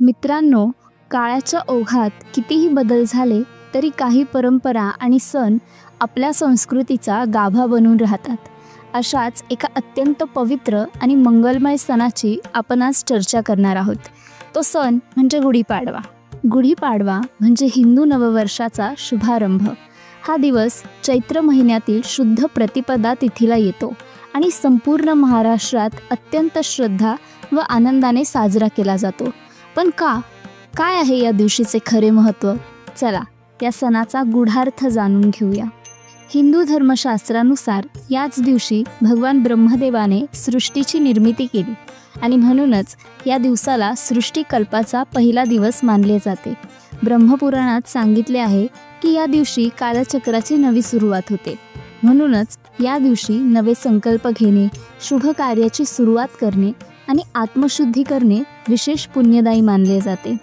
मित्रांनो, काळाच्या ओघात कितीही बदल झाले तरी काही परंपरा आणि सण आपल्या संस्कृतीचा गाभा बनून राहतात. अशाच एका अत्यंत पवित्र आणि मंगलमय सणाची आपण आज चर्चा करणार आहोत. तो सण म्हणजे गुढीपाडवा. गुढीपाडवा म्हणजे हिंदू नववर्षाचा शुभारंभ. हा दिवस चैत्र महिन्यातील शुद्ध प्रतिपदा तिथीला येतो आणि संपूर्ण महाराष्ट्रात अत्यंत श्रद्धा व आनंदाने साजरा केला जातो. पण काय आहे या दिवशीचे खरे महत्त्व? चला या सणाचा गूढार्थ जाणून घेऊया. हिंदू धर्मशास्त्रानुसार याच दिवशी भगवान ब्रह्मदेवाने सृष्टीची निर्मिती केली आणि म्हणूनच या दिवसाला सृष्टिकल्पाचा पहिला दिवस मानले जाते. ब्रह्मपुराणात सांगितले आहे की या दिवशी कालचक्राची नवी सुरुवात होते. म्हणूनच या दिवशी नवे संकल्प घेणे, शुभ कार्याची सुरुवात करणे आणि आत्मशुद्धी करणे विशेष पुण्यदायी मानले जाते.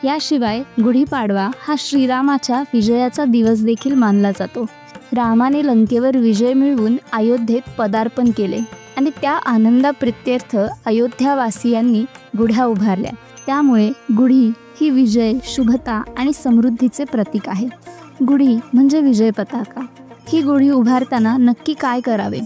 याशिवाय गुढीपाडवा हा श्रीरामाच्या विजयाचा दिवस देखील मानला जातो. रामाने लंकेवर विजय मिळवून अयोध्येत पदार्पण केले आणि त्या आनंदाप्रित्यर्थ अयोध्यावासियांनी गुढ्या उभारल्या. त्यामुळे गुढी ही विजय, शुभता आणि समृद्धीचे प्रतीक आहे. गुढी म्हणजे विजय पताका. ही गुढी उभारताना नक्की काय करावे?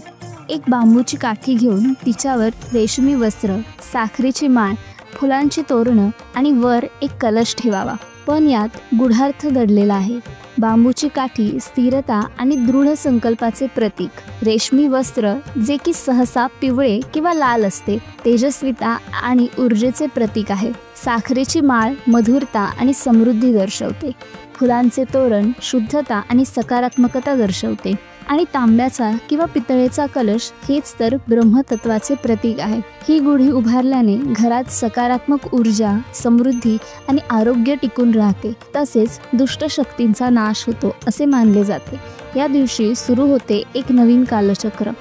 एक बांबूची काठी घेऊन तिच्यावर रेशमी वस्त्र, साखरेची माळ, फुलांची तोरणं आणि वर एक कलश ठेवावा. पण यात गूढार्थ दडलेला आहे. बांबूची काठी स्थिरता आणि दृढ संकल्पाचे प्रतीक, रेशमी वस्त्र जे की सहसा पिवळे किंवा लाल असते, तेजस्विता आणि ऊर्जेचे प्रतीक आहे. साखरेची माळ मधुरता आणि समृद्धी दर्शवते. फुलांचे तोरण शुद्धता आणि सकारात्मकता दर्शवते आणि तांब्याचा किंवा पितळेचा कलश हेच तर ब्रह्मतत्वाचे प्रतीक आहे. ही गुढी उभारल्याने घरात सकारात्मक ऊर्जा, समृद्धी आणि आरोग्य टिकून राहते. तसेच दुष्ट शक्तींचा नाश होतो असे मानले जाते. या दिवशी सुरू होते एक नवीन कालचक्र.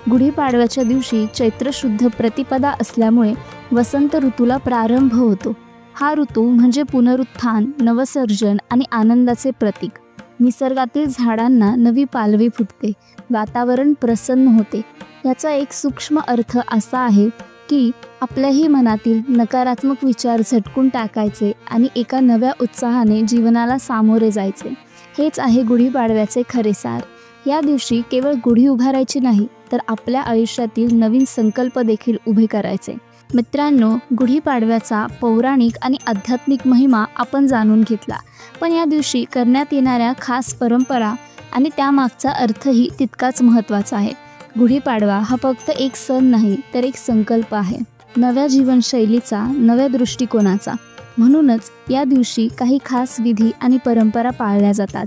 गुढीपाडव्याच्या दिवशी चैत्र शुद्ध प्रतिपदा असल्यामुळे वसंत ऋतूला प्रारंभ होतो. हा ऋतू म्हणजे पुनरुत्थान, नवसर्जन आणि आनंदाचे प्रतीक. निसर्गातील झाडांना नवी पालवी फुटते, वातावरण प्रसन्न होते. याचा एक सूक्ष्म अर्थ असा आहे की आपल्याही मनातील नकारात्मक विचार झटकून टाकायचे आणि एका नव्या उत्साहाने जीवनाला सामोरे जायचे. हेच आहे गुढीपाडव्याचे खरे सार. या दिवशी केवळ गुढी उभारायची नाही तर आपल्या आयुष्यातील नवीन संकल्प देखील उभे करायचे. मित्रांनो, गुढीपाडव्याचा पौराणिक आणि आध्यात्मिक महिमा आपण जाणून घेतला. पण या दिवशी करण्यात येणाऱ्या खास परंपरा आणि त्यामागचा अर्थही तितकाच महत्त्वाचा आहे. गुढीपाडवा हा फक्त एक सण नाही तर एक संकल्प आहे, नव्या जीवनशैलीचा, नव्या दृष्टिकोनाचा. म्हणूनच या दिवशी काही खास विधी आणि परंपरा पाळल्या जातात.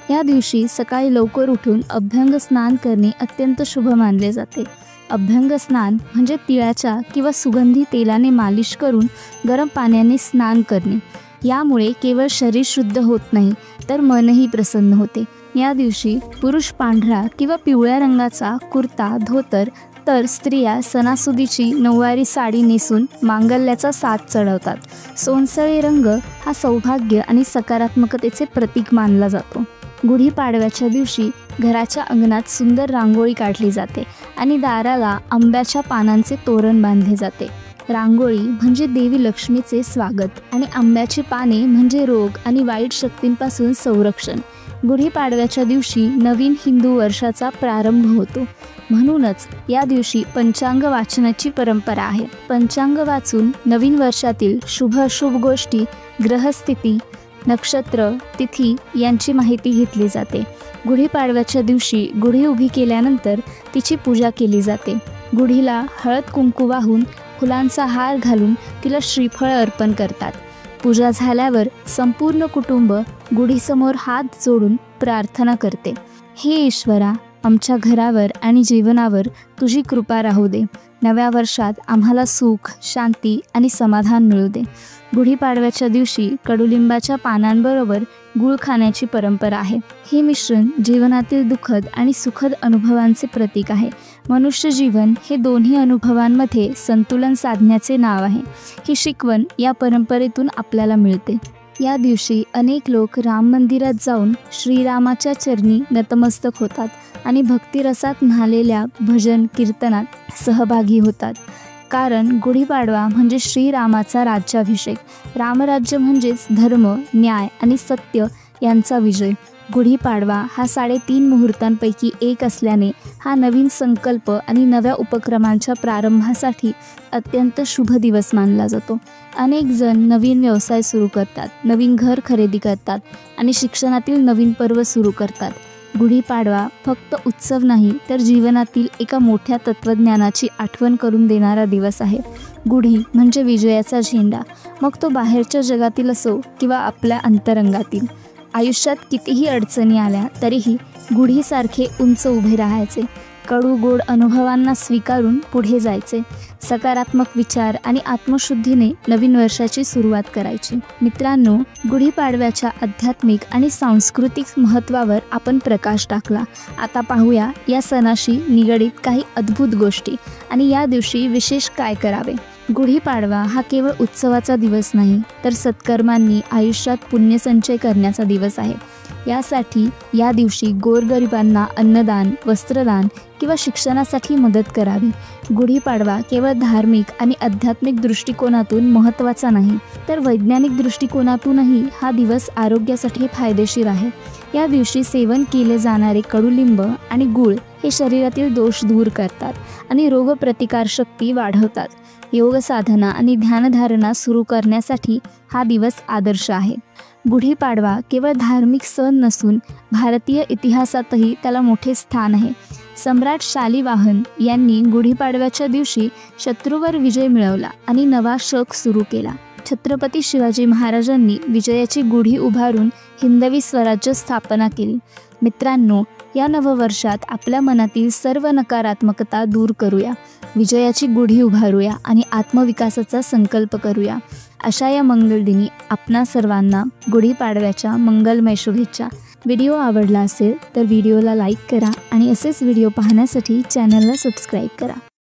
या दिवशी सकाळी लवकर उठून अभ्यंग स्नान करणे अत्यंत शुभ मानले जाते. अभ्यंग स्नान म्हणजे तिळाच्या किंवा सुगंधी तेलाने मालिश करून गरम पाण्याने स्नान करणे. यामुळे केवळ शरीर शुद्ध होत नाही तर मनही प्रसन्न होते. या दिवशी पुरुष पांढरा किंवा पिवळ्या रंगाचा कुर्ता, धोतर, तर स्त्रिया सणासुदीची नऊवारी साडी नेसून मांगल्याचा साथ चढवतात. सोनसळे रंग हा सौभाग्य आणि सकारात्मकतेचे प्रतीक मानला जातो. गुढीपाडव्याच्या दिवशी घराच्या अंगणात सुंदर रांगोळी काढली जाते आणि दाराला आंब्याच्या पानांचे तोरण बांधले जाते. रांगोळी म्हणजे देवी लक्ष्मीचे स्वागत आणि आंब्याची पाने म्हणजे रोग आणि वाईट शक्तींपासून संरक्षण. गुढीपाडव्याच्या दिवशी नवीन हिंदू वर्षाचा प्रारंभ होतो. म्हणूनच या दिवशी पंचांग वाचनाची परंपरा आहे. पंचांग वाचून नवीन वर्षातील शुभ अशुभ गोष्टी, ग्रहस्थिती, नक्षत्र, तिथी यांची माहिती घेतली जाते. गुढीपाडव्याच्या दिवशी गुढी उभी केल्यानंतर तिची पूजा केली जाते. गुढीला हळद कुंकू वाहून, फुलांचा हार घालून तिला श्रीफळ अर्पण करतात. पूजा झाल्यावर संपूर्ण कुटुंब गुढीसमोर हात जोडून प्रार्थना करते. हे ईश्वरा, आमच्या घरावर आणि जीवनावर तुझी कृपा राहू दे. नव्या वर्षात आम्हाला सुख, शांती आणि समाधान मिळू दे. गुढीपाडव्याच्या दिवशी कडुलिंबाच्या पानांबरोबर गूळ खाण्याची परंपरा आहे. हे मिश्रण जीवनातील दुःखद आणि सुखद अनुभवांचे प्रतीक आहे. मनुष्य जीवन हे दोन्ही अनुभवांमध्ये संतुलन साधण्याचे नाव आहे. ही शिकवण या परंपरेतून आपल्याला मिळते. या दिवशी अनेक लोक राम मंदिरात जाऊन श्रीरामाच्या चरणी नतमस्तक होतात आणि भक्तिरसात न्हालेल्या भजन कीर्तनात सहभागी होतात. कारण गुढीपाडवा म्हणजे श्रीरामाचा राज्याभिषेक. रामराज्य म्हणजेच धर्म, न्याय आणि सत्य यांचा विजय. गुढीपाडवा हा 3.5 मुहूर्तांपैकी एक असल्याने हा नवीन संकल्प आणि नव्या उपक्रमांच्या प्रारंभासाठी अत्यंत शुभ दिवस मानला जातो. अनेक जण नवीन व्यवसाय सुरू करतात, नवीन घर खरेदी करतात आणि शिक्षणातील नवीन पर्व सुरू करतात. गुढीपाडवा फक्त उत्सव नाही, तर जीवनातील एका मोठ्या तत्त्वज्ञानाची आठवण करून देणारा दिवस आहे. गुढी म्हणजे विजयाचा झेंडा, मग तो बाहेरच्या जगातील असो किंवा आपल्या अंतरंगातील. आयुष्यात कितीही अडचणी आल्या तरीही गुढीसारखे उंच उभे राहायचे, कडू गोड अनुभवांना स्वीकारून पुढे जायचे, सकारात्मक विचार आणि आत्मशुद्धीने नवीन वर्षाची सुरुवात करायची. मित्रांनो, गुढीपाडव्याच्या आध्यात्मिक आणि सांस्कृतिक महत्त्वावर आपण प्रकाश टाकला. आता पाहूया या सणाशी निगडीत काही अद्भुत गोष्टी आणि या दिवशी विशेष काय करावे. गुढीपाडवा हा केवळ उत्सवाचा दिवस नाही, तर सत्कर्मांनी आयुष्यात पुण्यसंचय करण्याचा दिवस आहे. यासाठी या दिवशी गोरगरिबांना अन्नदान, वस्त्रदान किंवा शिक्षणासाठी मदत करावी. गुढीपाडवा केवळ धार्मिक आणि आध्यात्मिक दृष्टिकोनातून महत्त्वाचा नाही, तर वैज्ञानिक दृष्टिकोनातूनही हा दिवस आरोग्यासाठी फायदेशीर आहे. या दिवशी सेवन केले जाणारे कडुलिंब आणि गूळ हे शरीरातील दोष दूर करतात आणि रोगप्रतिकारशक्ती वाढवतात. योग साधना आणि ध्यानधारणा सुरू करण्यासाठी हा दिवस आदर्श आहे. गुढीपाडवा केवळ धार्मिक सण नसून भारतीय इतिहासातही त्याला मोठे स्थान आहे. सम्राट शालिवाहन यांनी गुढीपाडव्याच्या दिवशी शत्रूवर विजय मिळवला आणि नवा शक सुरू केला. छत्रपती शिवाजी महाराजांनी विजयाची गुढी उभारून हिंदवी स्वराज्य स्थापना केली. मित्रांनो, या नववर्षात आपल्या मनातील सर्व नकारात्मकता दूर करूया, विजयाची गुढी उभारूया आणि आत्मविकासाचा संकल्प करूया. अशा या मंगलदिनी आपणा सर्वांना गुढीपाडव्याच्या मंगलमय शुभेच्छा. व्हिडिओ आवडला असेल तर व्हिडिओला लाईक करा आणि असेच व्हिडिओ पाहण्यासाठी चॅनलला सबस्क्राईब करा.